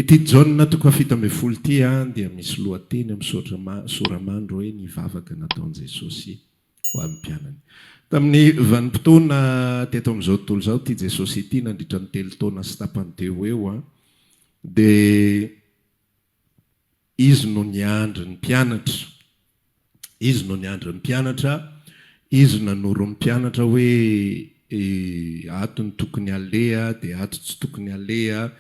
ity jauna toko afito ambe folo ty a dia misy lohateny amin'ny soramandro hoe nivavaka nataon'i Jesosy ho amin'ny mpianany. Tamin'ny vanim-potoana teto amin'izao tontolo izao ity Jesosy ity nandritra ny 3 taona sy tapany teo eo a, dia izy no niandry ny mpianatra. Izy no niandry ny mpianatra, izy nanoro ny mpianatra hoe ato ny tokony alea dia ato tsy tokony alea,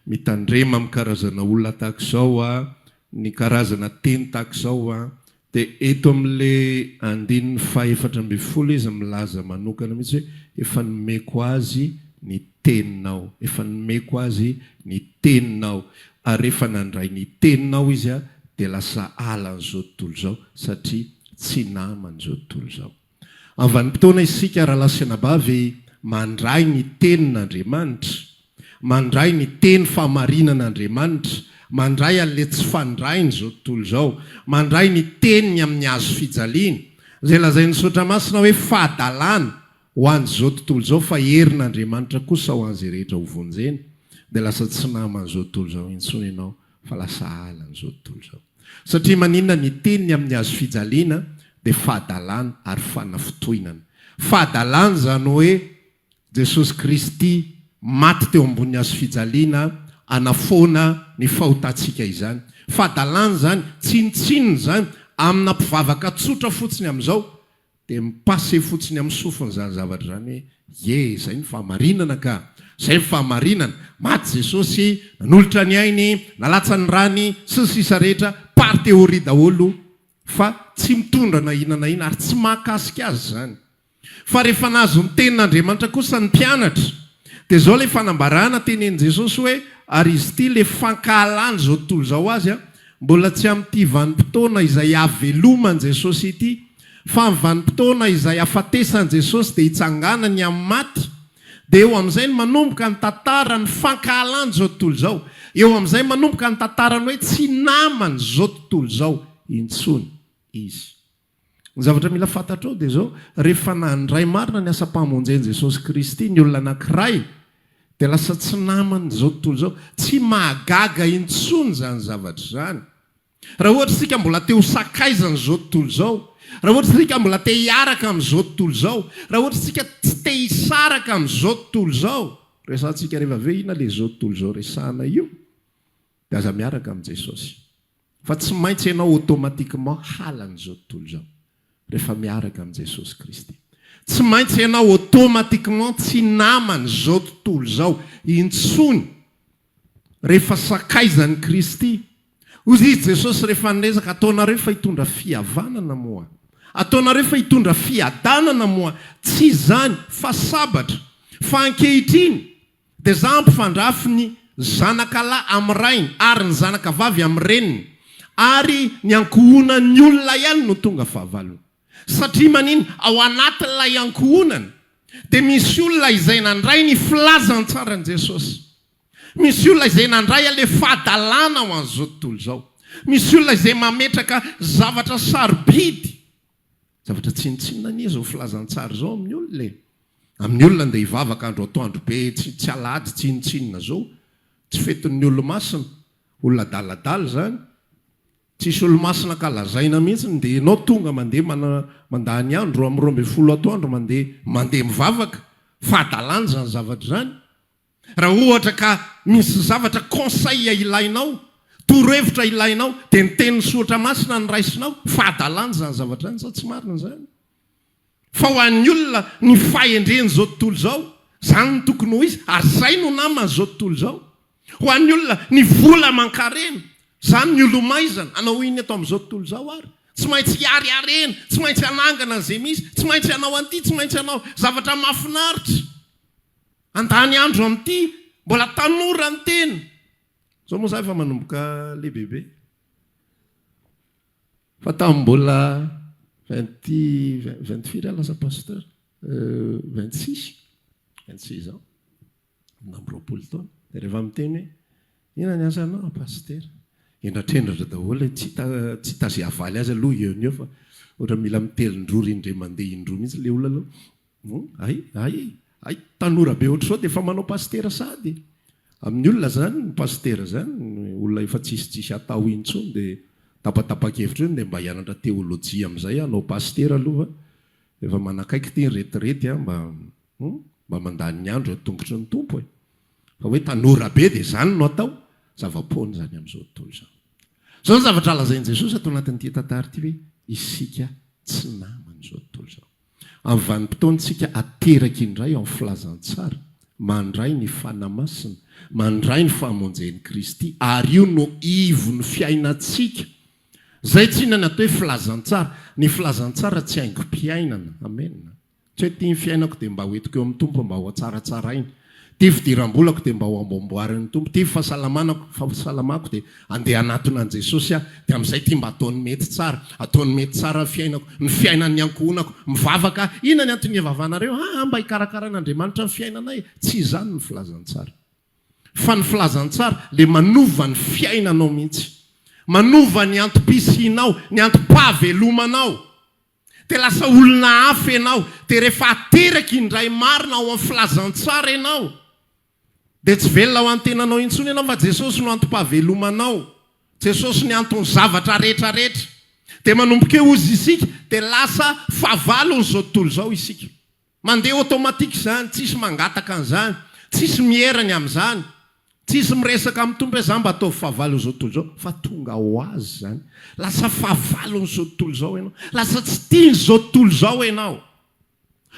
mitandrema amin'ny karazana olona tahaka izao a, ny karazana teny tahaka izao a. Dia eto amin'ilay 14 izy milaza manokana mihitsy hoe efa nomeko azy ny teninao, efa nomeko azy ny teninao, ary rehefa nandray ny teninao izy a dia lasa ala an'izao tontolo izao satria tsy naman'izao tontolo izao. Amin'ny vanim-potoana isika raha lasanabavy mandray ny tenin'Andriamanitra, mandray ny teny fahamarinan'Andriamanitra, mandray an'ilay tsy fandrainy izao tontolo izao, mandray ny teniny amin'ny hazo fijaliana, izay lazain'ny Saotra Masina hoe fahadalàna ho an'izao tontolo izao, fa herin'Andriamanitra kosa ho an'izay rehetra ho vonjeny, dia lasa tsy naman'izao tontolo izao intsony ianao fa lasa alan'izao tontolo izao. Satria maninona ny teniny amin'ny hazo fijaliana dia fahadalàna ary fanafotoinana. Fahadalàna zany hoe Jesosy Kristy maty teo ambony hazo fijaliana anafoana ny fahotantsika izany. Fahadalàna zany tsinitsininy zany amina mpivavaka tsotra fotsiny amin'izao dia mipase fotsiny amin'ny sofiny zany zavatra zany hoe zay ny fahamarinana ka, zay ny fahamarinana, maty Jesosy, nanolotra ny ainy, nalatsa ny rany sy ny sisa rehetra, par théorie daholo, fa tsy mitondra na ina na ina ary tsy mahakasika azy zany. Fa rehefa nahazo ny tenin'Andriamanitra kosa ny mpianatra, dia zao ilay fanambarana tenen'i Jesosy hoe ary izy ity ilay fankahalany izao tontolo izao azy a, mbola tsy amin'ity vanim-potoana izay havelomany Jesosy ity, fa amin'ny vanim-potoana izay hafatesany Jesosy dia hitsanganany amin'ny maty, dia eo amin'izay ny manomboka ny tantara ny fankahalany izao tontolo izao, eo amin'izay manomboka ny tantarany hoe tsy namany izao tontolo izao intsony izy. Ny zavatra mila fantatra ao dia zao, rehefa nandray marina ny asa-pahamonjen'i Jesosy Kristy ny olona anankiray, dia lasa tsy namany izao tontolo izao, tsy mahagaga intsony zany zavatra zany. Raha ohatra isika mbola te ho sakaizana izao tontolo izao, raha ohatra isika mbola te hiaraka amin'izao tontolo izao, raha ohatra isika tsy te hisaraka amin'izao tontolo izao, resantsika rehefa ve ina ilay izao tontolo izao resahana io, dia aza miaraka amin'i Jesosy. Fa tsy maintsy ianao automatikement halan'izao tontolo izao rehefa miaraka amin'i Jesosy Kristy. Tsy maintsy ianao automatikement tsy namany izao tontolo izao intsony rehefa sakaizan'i Kristy. Hozy izy Jesosy rehefa niresaka, ataonareo fa hitondra fihavanana moa, ataonareo fa hitondra fiadanana moa, tsy izany fa sabatra, fa ankehitriny dia za ampifandrafy ny zanakalahy amin'ny rainy ary ny zanakavavy amin'ny reniny, ary ny ankohonan'ny olona ihany no tonga fahavalony. Satria manino, ao anatin'ilay ankohonana dia misy olona izay nandray ny filazantsarani Jesosy, misy olona izay nandray an'ilay fahadalàna ho an'izao tontolo izao, misy olona izay mametraka zavatra sarobidy, zavatra tsinitsinina anie zao filazantsara zao amin'ny olona, amin'ny olona ndia hivavaka andro atoandro be tsy alady tsinitsinina zao, tsy fetin'ny olo-masina, olona daladala zany, tsisy olo-masina ka lazaina mihitsy dia ianao tonga mandeha mandany andro amin'ny 12 atoandro mandeha mivavaka, fahadalàna zany zavatra zany. Raha ohatra ka misy zavatra conseil ilainao, torohevitra ilainao, dia ny tenin'ny Saotra Masina ny raisinao, fahadalàna zany zavatra zany, sa tsy marina zany. Fa ho an'ny olona ny fahendreny izao tontolo izao, zany no tokony ho izy, ary zay no namany izao tontolo izao. Ho an'ny olona ny vola aman-karena, zany ny olo-maizana, anao iny atao amin'izao tontolo izao ary. Tsy maintsy hiary-harena, tsy maintsy hanangana izay misy, tsy maintsy hanao an'ity, tsy maintsy hanao zavatra mahafinaritra. Andany andro amin'ity, mbola tanora ny tena. Zao moa zay fa manomboka lehibehibe. Fa tamin'ny mbola 24 lasa pasteur, 26 zao, am'roapolo taona. Dia rehefa miteny hoe, ina ny asanao pasteur? Endratr'endratra daholo, tsy tazy havaly azy aloha eo ny eo, fa ohatra mila mitelindroa indray mandeha indroa mihitsy ilay olona aloha. Ay tanora be ohatr'izao dia efa manao pastera sady. amin'ny olona zany ny pastera zany olona efa tsisy atao intsony dia tapatapa-kevitra iny dia mba hianatra teolojia amin'izay anao pastera aloha efa manakaiky ty retirety mba mandany andro atongotry ny tompo fa hoe tanora be dia zany no atao zava-pony zany amin'izao tontolo izao. Zao ny zavatra lazain'i Jesosy atao anatin'ity tantara ity hoe isika tsy naman'izao tontolo izao. Amin'ny vanim-potoantsika ateraky indray ao amin'ny filazantsara, mandray ny fanamasina, mandray ny fahamonjen'i Kristy, ary io no ivo ny fiainantsika. Zay tsy inona natao hoe filazantsara. Ny filazantsara tsy haingom-piainana. Amen. Tsy hoe tia ny fiainako dia mba hoentiko eo amin'ny tompo mba ho atsaratsarainy. Tia fidiram-bolako dia mba ho amboamboarin'ny tompo. Tia fahasalamako dia andeha anatona an' Jesosy dia amin'izay tia mba ataony mety tsara. Ataony mety tsara ny fiainako, ny fiainan'ny ankohonako, mivavaka. Inona ny antony hivavanareo? Mba hikarakaraan'Andriamanitra ny fiainanay. Tsy izany ny filazantsara. Fa ny filazantsara le manova ny fiainanao mihitsy. Manova ny antom-pisianao, ny antom-pahavelomanao. Dia lasa olona hafa ianao. Dia rehefa ateraky indray marina ao amin'ny filazantsara ianao, dia tsy velona ao an-tenanao intsony ianao fa Jesosy no antom-pahavelomanao. Jesosy ny antony zavatra rehetrarehetra. Dia manomboka eo izy isika dia lasa fahavalo n'izao tontolo izao isika. Mandeha automatique zany, tsisy mangataka an'izany, tsisy mierany amin'izany. Tsisy miresaka amin'ny tompo hoe za mba ataovy fahavalo n'izao tontolo izao, fa tonga ho azy zany. Lasa fahavalo n'izao tontolo izao ianao. Lasa tsy tian'izao tontolo izao ianao.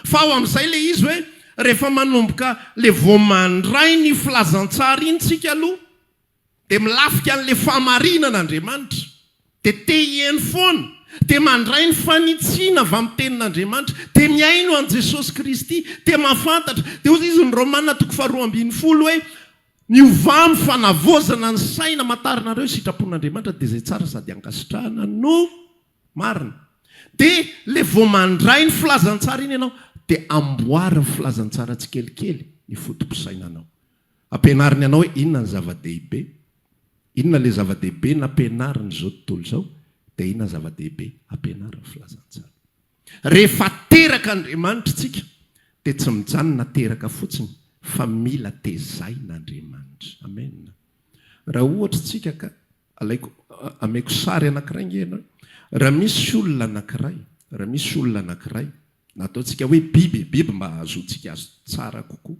Fa ao amin'izay le izy hoe rehefa manomboka le vao mandray ny filazantsara iny tsika aloha, dia milafika an'le fahamarinan'Andriamanitra. Dia te hihainy foana. Dia mandray ny fanitsiana avy amin'ny tenin'Andriamanitra. Dia miaino an' Jesosy Kristy. Dia mahafantatra. Dia hozy izy ny Romana 12:20 hoe ny ovamy fanavozana ny saina matarinareo sitrapon'Andriamanitra dia izay tsara sady ankasitrahana no marina. Dia le vao mandray ny filazantsara iny ianao dia amboary ny filazantsara tsikelikely ny fotom-pisainanao. Ampianariny ianao hoe inona ny zava-dehibe, inona le zava-dehibe nampianariny izao tontolo izao, dia inona zava-dehibe ampianariny filazantsara. Rehefa teraka Andriamanitra tsika dia tsy mijanona teraka fotsiny fa mila tezain'Andriamanitra. Amen. Raha ohatra tsika ka ameko sary anankiray nge. Raha misy olona anankiray nataontsika hoe biby mba azotsika azo tsara kokoa.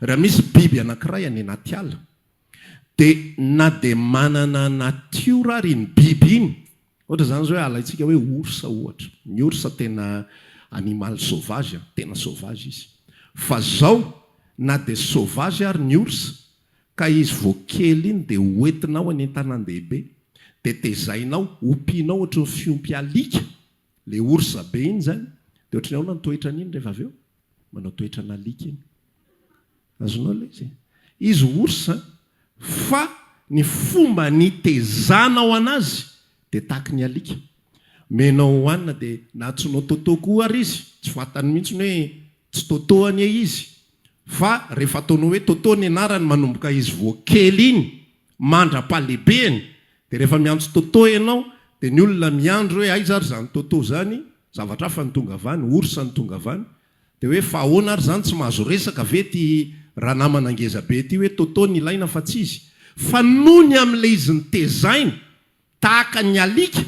Raha misy biby anankiray any anaty ala dia na dia manana natiora ary ny biby iny. Ohatra zany zao hoe alaitsika hoe orsa ohatra. Ny orsa tena animal sauvage, tena sauvage izy. Fa zao na dia sauvage ary ny orsa ka izy vao kely iny dia hoentinao any an-tanan-dehibe dia tezainao, ompianao ohatra ny fiompy alika. Le orsa be iny zany dia ohatran'ny ahoana ny toetrany iny rehefa avy eo manao toetrany alika iny. Azonao le izy. Izy orsa fa ny fomba nitezanao anazy dia tahaka ny alika. Menao hohanina dia natsonao totò koa ary izy. Tsy fantany mihitsy hoe tsy totò anie izy. Fa rehefa ataonao hoe totò ny anarany manomboka izy vao kely iny mandra-palehibeny dia rehefa miantso totò ianao dia ny olona miandro hoe aiza ary zany totò zany, zavatra hafa ny tonga avany, orsa ny tonga avany, dia hoe fa ahoana ary zany tsy mahazo resaka ve ty raha namana angeza be ty hoe totò ny ilaina fa tsy izy. Fa noho ny amin'le izy ny tezainy tahaka ny alika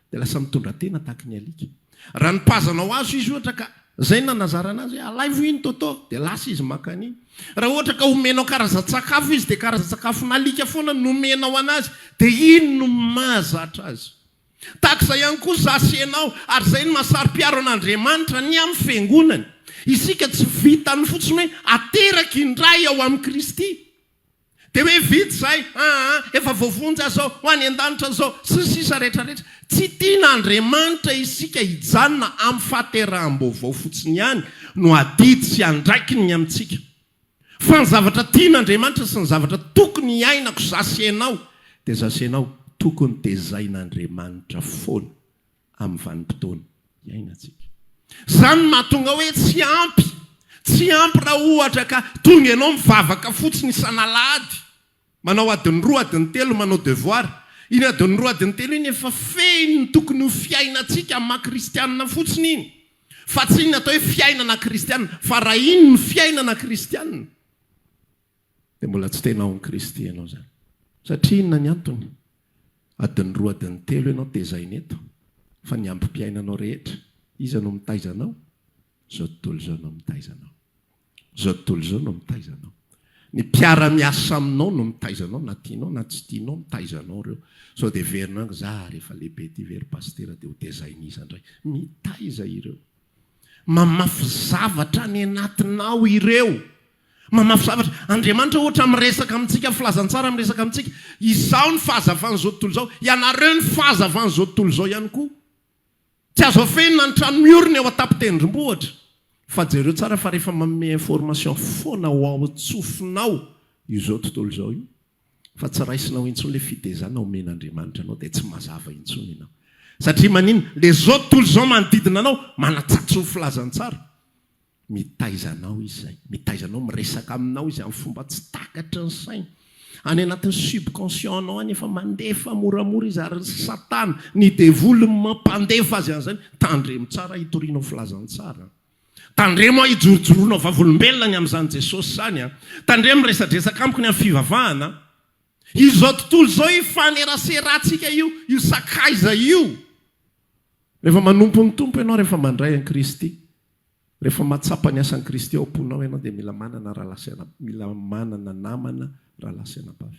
dia lasa mitondra tena tahaka ny alika. Raha ny pazanao azo izy ohatra ka zay nanazarana azy alaivo iny totò dia lasa izy makan'iny. Raha ohatra ka omenao karazan-tsakafo izy dia karazan-tsakafo nalika foana nomenao anazy dia iny no mahazatra azy. Tahak'izay ihany koa zasy ianao ary zay ny mahasari-piaro an'Andriamanitra ny amin'ny fiangonany. Isika tsy vitany fotsiny hoe ateraky indray ao amin'ny Kristy. Dia hoe vita zay, efa voavonjy zao, ho any an-danitra zao, sisa rehetrarehetra. Tsy tian'Andriamanitra isika hijanona amin'ny fahateraham-baovao fotsiny ihany no adidy sy andraikiny ny amintsika. Fa ny zavatra tian'Andriamanitra sy ny zavatra tokony hiainako zasy ianao dia zasy ianao tokony tezain'Andriamanitra foana amin'ny vanim-potoana hiainantsika. Zany mahatonga hoe tsy ampy raha ohatra ka tonga ianao mivavaka fotsiny isan'alahady, manao adiny 2 adiny 3 manao devoir. Iny adiny 2 adiny 3 iny efa fehiny ny tokony ho fiainantsika amin'ny maha-kristianina fotsiny iny. Fa tsy iny atao hoe fiainana kristianina, fa raha iny ny fiainana kristianina. dia mbola tsy tena ao ny Kristy ianao zany. Satria inona ny antony? Adiny roa adiny telo ianao tezaina eto fa ny ampim-piainanao rehetra iza no mitaizanao? Zao tontolo zao no mitaizanao. Zao tontolo zao no mitaizanao. Ny mpiara-miasa aminao no mitaizanao, na tianao na tsy tianao mitaizanao reo. Sao dia verinao za rehefa lehibe ty very pastera dia ho tezaina iza indray. Mitaiza ireo. Mamafy zavatra ny anatinao ireo. Mamafy zavatra. Andriamanitra ohatra miresaka amintsika filazantsara miresaka amintsika. Izao ny fahazavan'izao tontolo zao. Ianareo ny fahazavan'izao tontolo zao ihany koa. Tsy azo afenina ny trano miorina eo an-tapitendrim-bohitra. Fa jereo tsara fa rehefa manome information foana ho ao tsofinao izao tontolo zao io. Fa tsy raisinao intsony le fitezana omen'Andriamanitra anao dia tsy mazava intsony ianao. Satria manina, le zao tontolo zao manodidina anao manatsatso ny filazantsara. Mitaizanao izy zay. Mitaizanao miresaka aminao izy amin'ny fomba tsy takatra ny saina. Any anatin'ny subconscient anao any efa mandefa moramora izy ary Satana ny devoly mampandefa azy an'izany. Tandremo tsara hitorianao filazantsara. Tandremo hijorojoroanao vavolombelona ny amin'izany Jesosy zany. Tandremo resadresaka amiko ny amin'ny fivavahana. Izao tontolo zao ifaneraseratsika io sakaiza io. Rehefa manompo ny tompo ianao rehefa mandray an Kristy. Rehefa matsapa ny asan'i Kristy ao am-ponao ianao dia mila manana mila manana namana rahalasy anabavy.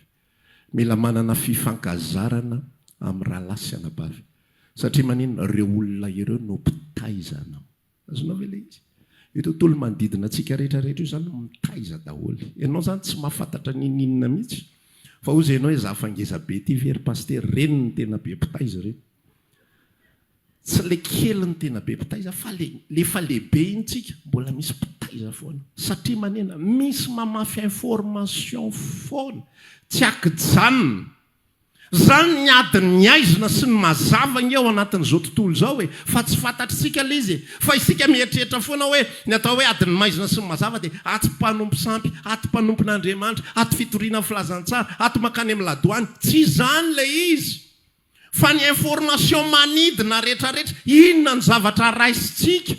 Mila manana fifankazarana amin'ny rahalasy anabavy. Satria maninona ireo olona ireo no mpitaizanao. Azonao ve ilay izy? Io tontolo manodidina antsika rehetrarehetra io zany mitaiza daholo. Ianao zany tsy mahafantatra ninina mihitsy. Fa ozy ianao hoe za fangeza be ty very paster reny ny tena be mpitaiza reny. Tsy le kely ny tena be mpitaiza fa le fa lehibe intsika mbola misy mpitaiza foana. Satria manena misy mamafy information foana. Tsy akijanona. Zany ny adiny ny aizina sy ny mazava ny eo anatin'izao tontolo zao fa tsy fantatritsika le izy. Fa isika mieritreritra foana hoe ny atao hoe adiny maizina sy ny mazava dia aty mpanompo sampy, aty mpanompon'Andriamanitra, aty fitoriana filazantsara, aty makany amin'ny ladoany. Tsy zany le izy. Fa ny information manidina rehetrarehetra, inona ny zavatra raisitsika,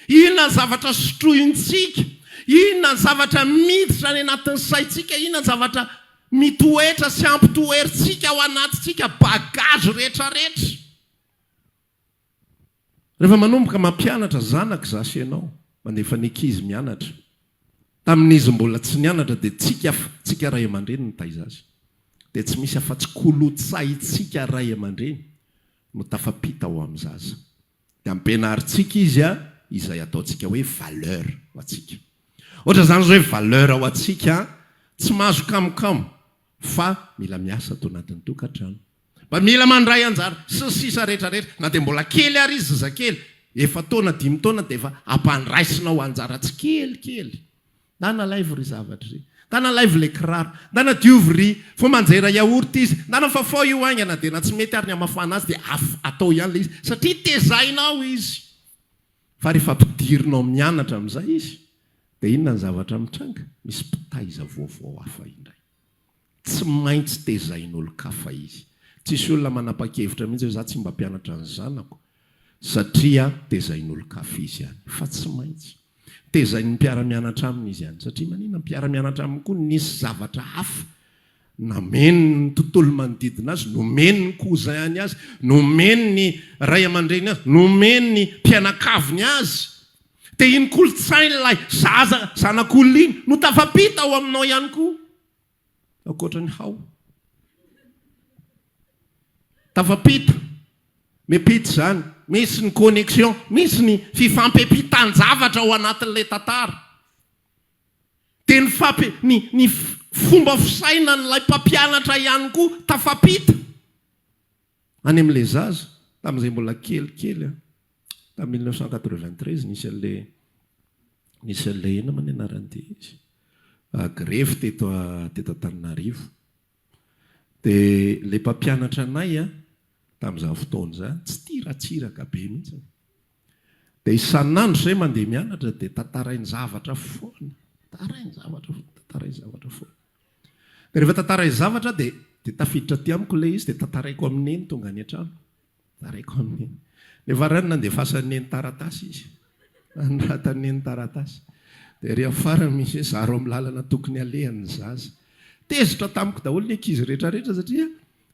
inona ny zavatra sotrointsika, inona ny zavatra miditra ny anatin'ny saitsika, inona ny zavatra mitoetra sy ampitoeritsika ao anatintsika bagazo rehetrarehetra. Rehefa manomboka mampianatra zanaka zasy ianao, mandefa ny ankizy mianatra. Tamin'izy mbola tsy nianatra dia tsika ray aman-dreny no taiza azy. Dia tsy misy afa-tsy kolotsaintsika ray aman-dreny no tafampita ao amin'ny zaza. Dia ampianaritsika izy izay ataontsika hoe valeur ho atsika. Ohatra zany zao hoe valeur ao atsika tsy mahazo kamokamo fa mila miasa ato anatin'ny tokantrano. Mila mandray anjara sisa rehetrarehetra na dia mbola kely ary izy zazakely. Efa taona 5 taona dia efa ampandraisinao anjara tsy kelikely. Dana live ry zavatra ry. Dana live le kiraro. Dana diovy ry fo manjera yaourt izy. Dana fafao io aingana dia na tsy mety ary ny amafana azy dia atao ihany le izy. Satria tezainao izy. Fa rehefa ampidirinao mianatra amin'izay izy dia inona ny zavatra mitranga? Misy mpitaiza vaovao hafa indray. Tsy maintsy tezain'olo-kafa izy. Tsisy olona manapa-kevitra mihitsy hoe za tsy mba mpianatra ny zanako satria tezain'olo-kafa izy ihany. Fa tsy maintsy tezain'ny mpiara-mianatra aminy izy ihany. Satria manina mpiara-mianatra aminy koa nisy zavatra hafa nameny ny tontolo manodidina azy, nomeny ny kozany azy, nomeny ny ray aman-dreny azy, nomeny ny mpianakaviny azy. Dia iny kolotsaina ilay zanak'olona iny no tafampita ao aminao ihany koa. Ankoatra ny hao. Tafampita. Mepita zany. Misy ny connexion, misy ny fifampepitan-javatra ao anatin'ilay tantara. Dia ny fomba fisaina n'ilay mpampianatra ihany koa tafampita. Any amin'ilay zaza, tamin'izay mbola kelikely, tamin'ny 1993 nisy an'ilay ena many anaran'ity izy. Grefy teto Antananarivo. Dia ilay mpampianatra anay tamin'izany fotoana izany tsy tiratsiraka be mihitsy. Dia isan'andro izay mandeha mianatra dia tantarainy zavatra foana. Tantarainy zavatra foana. Dia rehefa tantarainy zavatra dia tafiditra aty amiko ilay izy dia tantaraiko amin'ny eny tonga any an-trano. Tantaraiko amin'ny eny. Rehefa rano nandefasan'ny eny taratasy izy. Anratan'ny eny taratasy. dia ry afarany misy hoe zaro amin'ny lalana tokony alehany zaza tezitra tamiko daholo ny ankizy rehetrarehetra satria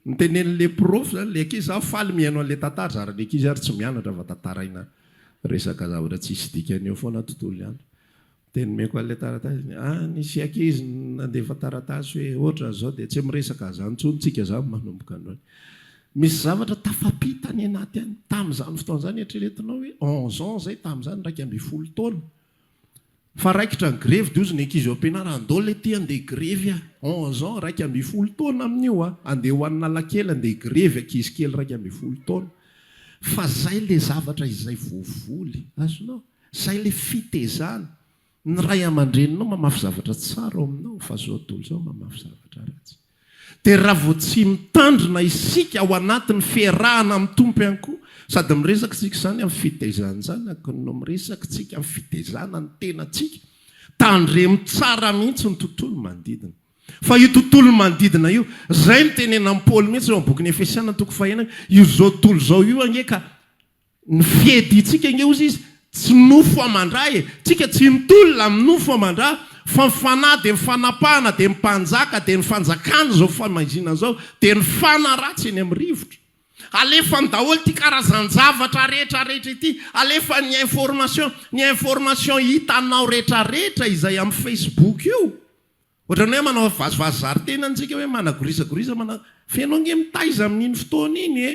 nitenen'le prof zany le ankizy za faly mihaino an'le tantara zara ny ankizy ary tsy mianatra va tantaraina resaka zavatra tsisy dikany eo foana tontolo andro teny meko an'le taratasy nisy ankizy nandefa taratasy hoe ohatra zao dia tsy miresaka zanytsontsika za manomboka androany misy zavatra tafapitany anaty any tamin'izany fotoana zany eritreretinao hoe 11 ans zay tamin'izany raiky amby 10 taona fa raikitra ny grevy diozy ny ankizy eo ampianara andao le ty andeha grevy 11 ans raiky amby 10 taona amin'io andeha ho an'ny lalakely andeha grevy ankizy kely raiky amby 10 taona fa zay le zavatra izay voavoly azonao zay le fitezana ny ray aman-dreninao mamafy zavatra tsara ao aminao fa zao tontolo zao mamafy zavatra ratsy dia raha vo tsy mitandrina isika ao anatin'ny fiarahana amin'ny tompo ihany koa sady miresaka tsika zany amin'ny fitezana zany akono miresaka tsika amin'ny fitezana ny tenatsika tandremo tsara mihitsy ny tontolo manodidina fa io tontolo manodidina io zay mitenena amin'ny Paoly mihitsy eo amboky ny Efesiana toko fahenana io zao tontolo zao io ange ka ny fieditsika nge ozy izy tsy nofo amandray tsika tsy mitolona minofo amandray fa mifanahy dia mifanapahana dia mimpanjaka dia ny fanjakana zao famaizina zao dia ny fanaratsy eny amin'ny rivotra alefa ny daholo ty karazan-javatra rehetrarehetra ity alefa ny information hitanao rehetrarehetra izay amin'ny Facebook io ohatrany hoe manao vazivazy zaritena antsika hoe managorisakorisa fenao nge mitaiza amin'iny fotoana iny e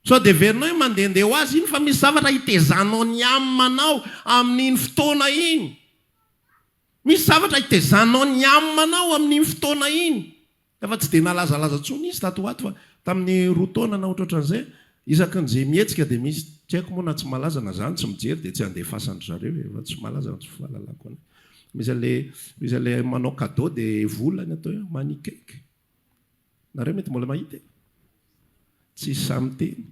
so dia verinao hoe mandehandeha ho azy iny fa misy zavatra hitezanao ny amanao amin'iny fotoana iny misy zavatra hitezanao ny amanao amin'iny fotoana iny efa tsy dia nalazalaza tsony izy tato ato fa tamin'ny roa taona na ohatrohatran'izay isakin'izay mihetsika dia misy tsy haiko moa na tsy malaza na zany tsy mijery dia tsy andeha fasandry zareo efa tsy malaza na tsy fahalalako any misy ale manao cadeau dia volany atao hoe manikaiky nareo mety mbola mahita tsy samy teny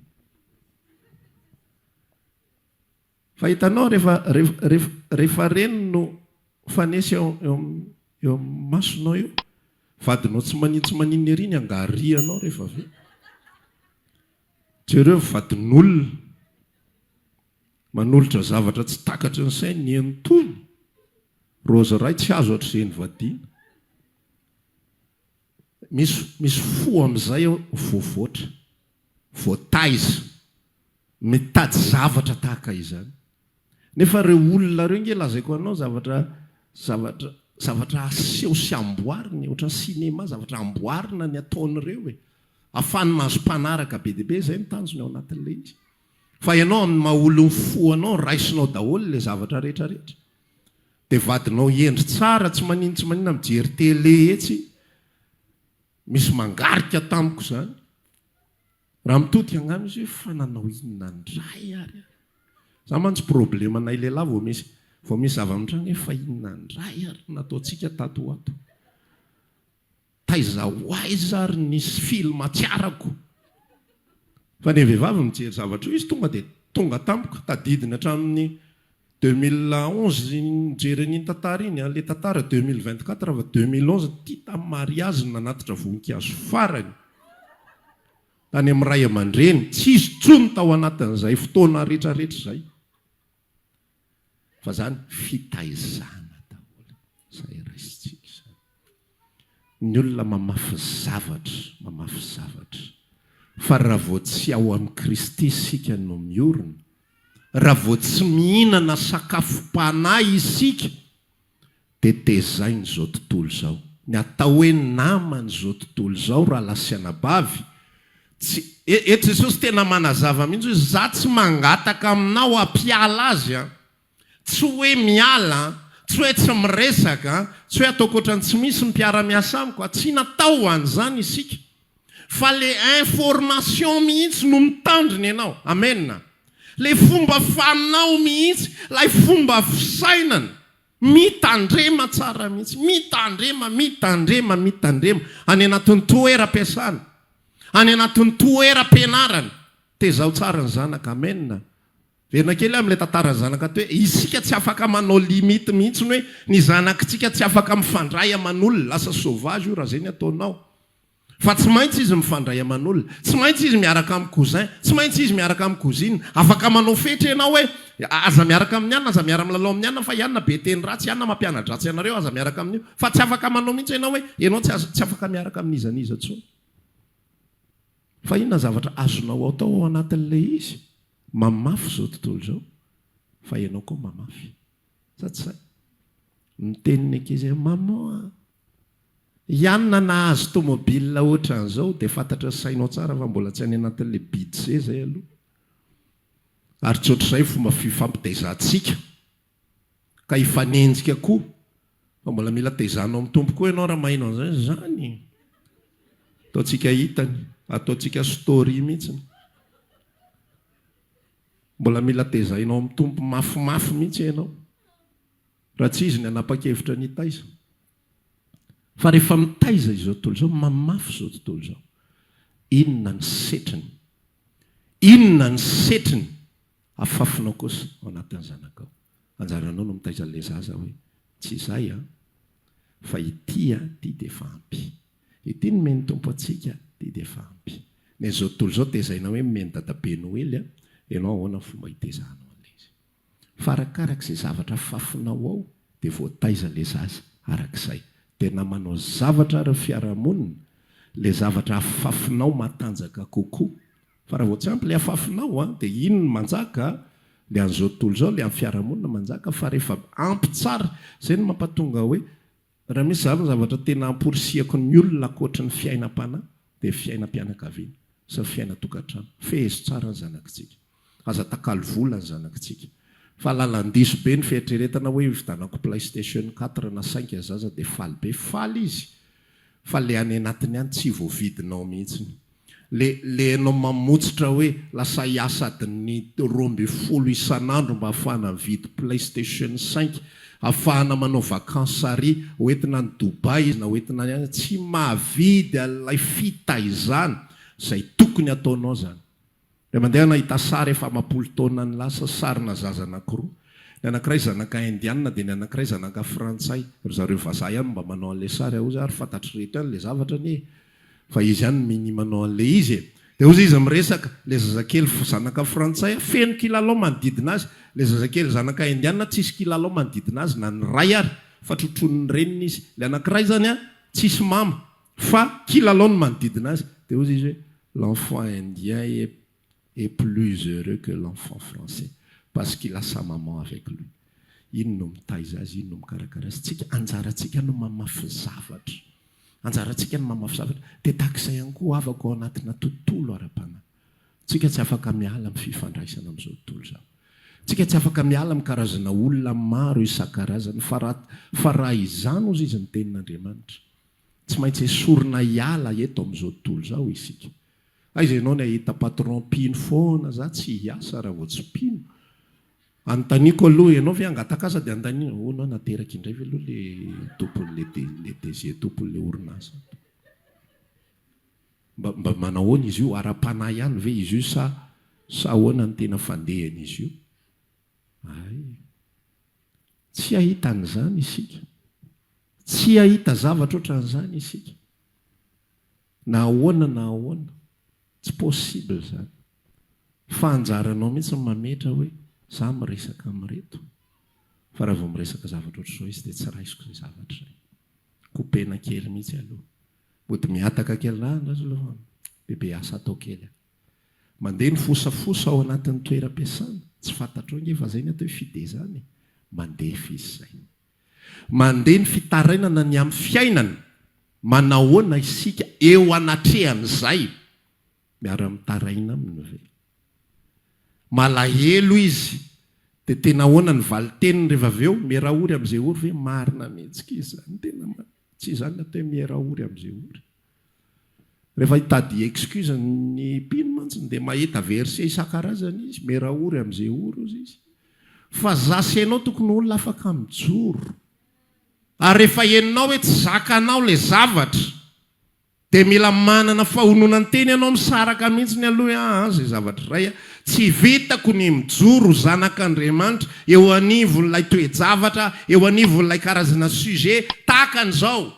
fa hitanao rehefa reny no fanesy eo masonao eo vadinao tsy manintsy ery ny angarianao rehefa avy jereo vadin'olona manolotra zavatra tsy takatra ny sainy ny entono roza ray tsy azo ohatr'izay ny vadina misy fo amin'izay voavoatra voataiza mitady zavatra tahaka izany nefa reo olona reo nge lazaiko anao zavatra aseho sy amboariny ohatra ny sinema zavatra amboarina ny ataon'ireo e afany mahazo mpanaraka be dia be zay mitanjony ao anatin'le izy fa ianao amin'ny mahaolo ny foanao raisinao daholo le zavatra rehetrarehetra dia vadinao endry tsara tsy maninona mijery tele etsy misy mangarika tamiko zany raha mitody angano izy hoe fa nanao inona ndray ary za mantsy problema nay lehilahy vao misy zava-mitranga hoe fa inona ndray ary nataontsika tato ato taiza hoaiza ary nisy filma tsiarako fa ny vehivavy mijery zavatra io izy tonga dia tonga tampoka tadidina hatramin'ny 2011 mijery an'iny tantara iny le tantara 2024 fa 2011 ty tamin'ny mariazy nanatitra voninkazo farany tany amin'ny ray aman-dreny tsisy tsony tao anatin'izay fotoana rehetrarehetra zay fa zany fitaizana daholo zay raisitsika zany ny olona mamafy zavatra fa raha vao tsy ao amin'ny Kristy isika no miorina raha vao tsy mihinana sakafom-panahy isika dia tezainy zao tontolo zao ny atao hoe namany zao tontolo zao raha lasianabavy eto Jesosy tena manazava mihitsy hoe za tsy mangataka aminao ampiala azy tsy hoe miala tsy hoe tsy miresaka tsy hoe ataoko ohatrany tsy misy mpiara-miasa amiko tsy natao an'izany isika fa le information mihitsy no mitandriny ianao amenna le fomba fanao mihitsy lay fomba fisainana mitandrema tsara mihitsy mitandrema any anatin'ny toeram-piasana any anatin'ny toeram-pianarana tezao tsara ny zanaka amenna verina kely amin'ilay tantarany zanaka to hoe isika tsy afaka manao limity mihitsy hoe ny zanakitsika tsy afaka mifandray aman'olona lasa sauvage io raha zay ny ataonao fa tsy maintsy izy mifandray aman'olona, tsy maintsy izy miaraka amin'ny cousin, tsy maintsy izy miaraka amin'ny cousine, afaka manao fetra ianao hoe aza miaraka amin'ny anina, aza miara milalao amin'ny anina fa ianona be teny ratsy, ianona mampianadratsy ianareo, aza miaraka amin'io, fa tsy afaka manao mihitsy ianao hoe ianao tsy afaka miaraka amin'izaniza tsony. Fa inona zavatra azonao atao ao anatin'ilay izy mamafy zao tontolo zao, fa ianao koa mamafy. Satsay miteniny ankizy maman ianona nahazo tomobile ohatran'izao dia fantatra sainao tsara fa mbola tsy any anatin'ilay budget zay aloha. Ary tsy ohatr'izay fomba fifampitezantsika ka hifanenjika koa fa mbola mila tezanao amin'ny tompo koa ianao raha mahino an'izay zany. Ataontsika hitany, ataontsika story mihitsy. Mbola mila tezainao amin'ny tompo mafimafy mihitsy ianao. Raha tsy izy ny anapa-kevitra ny taiza. Fa rehefa mitaiza izao tontolo izao, mamafy izao tontolo izao. Inona ny setriny? Inona ny setriny? Afafinao kosa ao anatin'ny zanakao. Anjaranao no mitaiza an'ilay zaza hoe tsy izay fa ity dia efa ampy. Ity no meny tompo antsika dia efa ampy. Ny izao tontolo izao tezaina hoe meny dadabe Noely ianao ahoana fomba hitezanao an'ilay izy. Fa arakarak'izay zavatra afafinao ao dia voataiza ilay zaza arak'izay. Tena manao zavatra ary fiarahamonina, ilay zavatra afafinao matanjaka kokoa. Fa raha vao tsy ampy ilay afafinao dia ino no manjaka? Ilay an'izao tontolo izao ilay amin'ny fiarahamonina manjaka, fa rehefa ampy tsara, izay no mampatonga hoe raha misy zavatra tena amporisihako ny olona ankoatra ny fiainam-panahy dia fiainam-pianakaviana sy fiaina-tokantrano. Fehezo tsara ny zanakitsika. Aza takalo vola ny zanakitsika. Fa lalandiso be ny fieritreretana hoe vidanako PlayStation 4 na 5 zaza dia faly be. Faly izy. Fa le any anatiny any tsy voavidinao mihitsy. Le anao mamotsitra hoe lasa hiasa adiny 12 isan'andro mba ahafahana mividy PlayStation 5, ahafahana manao vakansary hoentina ny Dubai na hoentina any, tsy mahavidy ilay fitaizana izay tokony ataonao zany. Dia mandeha nahita sary efa mampolo taona ny lasa, sarina zaza anankiroa. Ny anankiray zanaka indiana dia ny anankiray zanaka frantsay. Ry zareo vazaha ihany mba manao an'ilay sary ao ary fantatry rehetra ihany ilay zavatra ny fa izy ihany mini manao an'ilay izy. Dia ozy izy miresaka, ilay zazakely zanaka frantsay feno kilalao manodidina azy, ilay zazakely zanaka indiana tsisy kilalao manodidina azy na ny ray ary fa trotron'ny reniny izy. Ilay anankiray zany tsisy mama fa kilalao ny manodidina azy. Dia ozy izy hoe l'enfant indien est plus heureux que l'enfant français parce qu'il a sa maman avec lui. Ino no mitaiza azy, ino no mikarakara azy. Tsika anjarantsika no mamafy zavatra. Anjarantsika no mamafy zavatra. Dia takizay ihany koa avako ao anatina tontolo ara-panahy. Tsika tsy afaka miala amin'ny fifandraisana amin'izao tontolo izao. Tsika tsy afaka miala amin'ny karazana olona maro isan-karazany. Fa raha izany ozy izy ny tenin'Andriamanitra. Tsy maintsy esorina hiala eto amin'izao tontolo izao isika. Aiza ianao ny ahita patron pino foana za tsy hiasa raha vao tsy pino. Anontaniako aloha ianao ve angatakasa dia anontaniana hoanao nateraka indray ve aloha le tompon'le DG tompon'le orinasa. Mba manahoana izy io ara-panahy ihany ve izy io sa ahoana ny tena fandehany izy io? Ay. Tsy ahita an'izany isika. Tsy ahita zavatra ohatran'izany isika. Na ahoana na ahoana. Tsy possible zany. Fa anjaranao mihitsy mametra hoe za miresaka amin'reto. Fa raha vao miresaka zavatra ohatr'izao izy dia tsy raisiko izay zavatra izay. Kopena kely mihitsy aloha. Mody miataka kely aloha. Bebe asa atao kely. Mandeha ny fosafosa ao anatin'ny toeram-piasana. Tsy fantatrao nge fa zay ny atao fidezany. Mandeha izay. Mandeha ny fitarainana ny amin'ny fiainana. Manahoana isika eo anatrehan'izay. Miara-mitaraina aminy ve. Malahelo izy dia tena ahoana ny valiteniny rehefa avy eo miarahory amin'izay ory ve marina mihitsika izy zany tena tsy izany atao miarahory amin'izay ory. Rehefa hitady excuse ny mpino mantsiny dia mahita verset isan-karazany izy miarahory amin'izay ory ozy izy. Fa zasy ianao tokony olona afaka mijoro. Ary rehefa henonao hoe tsy zakanao ilay zavatra dia mila manana fahononana teny ianao misaraka mihitsy ny aloha izay zavatra iray tsy vitako ny mijoro zanak'Andriamanitra eo anivon'ilay toe-javatra, eo anivon'ilay karazana sujet tahaka an'izao.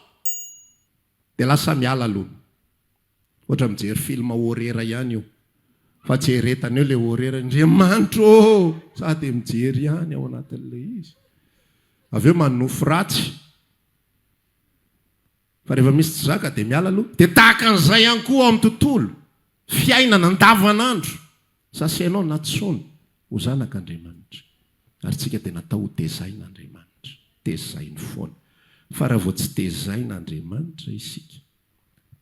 Dia lasa miala aloha. ohatra mijery film horera ihany io fa tsy heretana eo le horera Andriamanitro sady mijery ihany ao anatin'le izy avy eo manofo ratsy fa rehefa misy tsy zaka dia miala aloha dia tahaka an'izay ihany koa ao amin'ny tontolo fiainana andavanandro sasainao natsoana ho zanak'Andriamanitra ary tsika dia natao ho tezain'Andriamanitra tezainy foana fa raha vao tsy tezain'Andriamanitra isika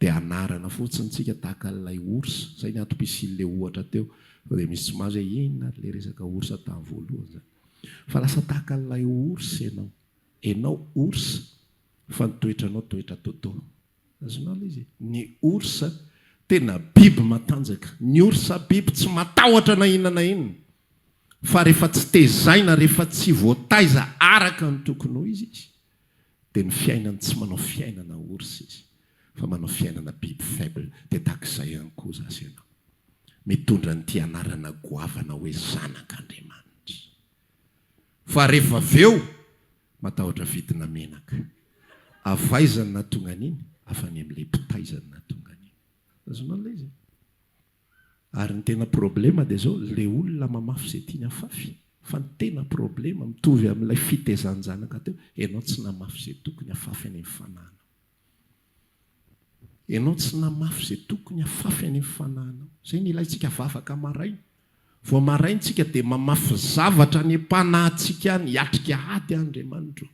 dia anarana fotsiny tsika tahaka ilay orsa zay ny atom-pisin'le ohatra teo dia misy tsy mahazo hoe inona le resaka orsa tamin'ny voalohany zany fa lasa tahaka ilay orsa ianao orsa fa ny toetranao toetra toto azonao ilay izy ny orsa tena biby matanjaka ny orsa biby tsy matahotra na inona na inona fa rehefa tsy tezaina rehefa tsy voataiza araka ny tokony ho izy dia ny fiainany tsy manao fiainana orsa izy fa manao fiainana biby faible dia tahak'izay ihany koa zasy ianao mitondra nyity anarana goavana hoe zanak'Andriamanitra fa rehefa aveo matahotra vidina menaka avaizany natonga an'iny afa-ny amin'ilay mpitaizany natonga an'iny azonao ilay izy ary ny tena problema dia zao le olona mamafy izay tiany afafy fa ny tena problema mitovy amin'ilay fitezany zanaka teo ianao tsy namafy izay tokony afafy any amin'ny fanahana ianao tsy namafy izay tokony afafy any amin'ny fanahana zay ny ilayntsika vavaka maraina vao maraintsika dia mamafy zavatra ny mpanahintsika any hiatrika ady Andriamanitra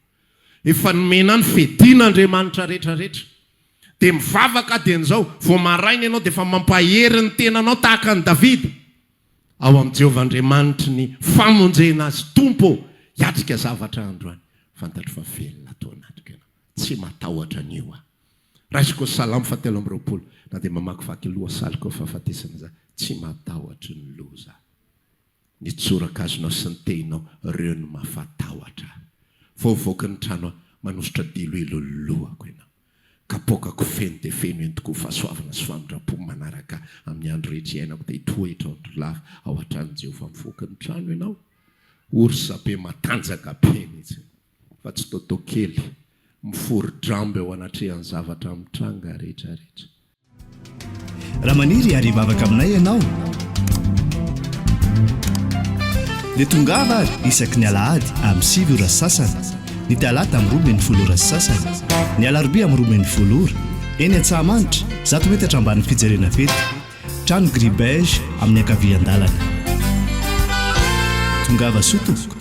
efa nomena ny fedin'Andriamanitra rehetrarehetra dia mivavaka dia an'izao vao maraina ianao dia efa mampahery ny tenanao tahaka ny Davida ao amin'ny Jehovahandriamanitra ny famonjena azy tompo hiatrika zavatra androany fantatro fa velona atao anatrika ianao tsy matahotra an'io raha izy koa Salamo 7:20 na dia mamakivaky loha saliko fahafatesana za tsy matahotra ny loza ny tsorakazonao sy ny tehinao ireo no mahafatahotra voavoaka ny trano manositra diloilo lohako ianao kapokako feno dia feno eny tokoa fahasoavana sy famindrapo manaraka amin'ny andro rehetra iainako dia hitoetra ondrolava ao an-trano Jehovah mivoaka ny trano ianao orsa be matanjaka be mihitsy fa tsy toto kely miforodrambo eo anatrehan'ny zavatra mitranga rehetrarehetra raha maniry ary mavaka aminay ianao dia tongava ary isaky ny alahady amin'ny 7 ora sasany ny talata amin'ny 12 ora sasany ny alarobia amin'ny 12 ora eny Antsahamanitra 100 metatra ambany fijerena fety trano Gribege amin'ny ankavian-dalana tongava sotomboka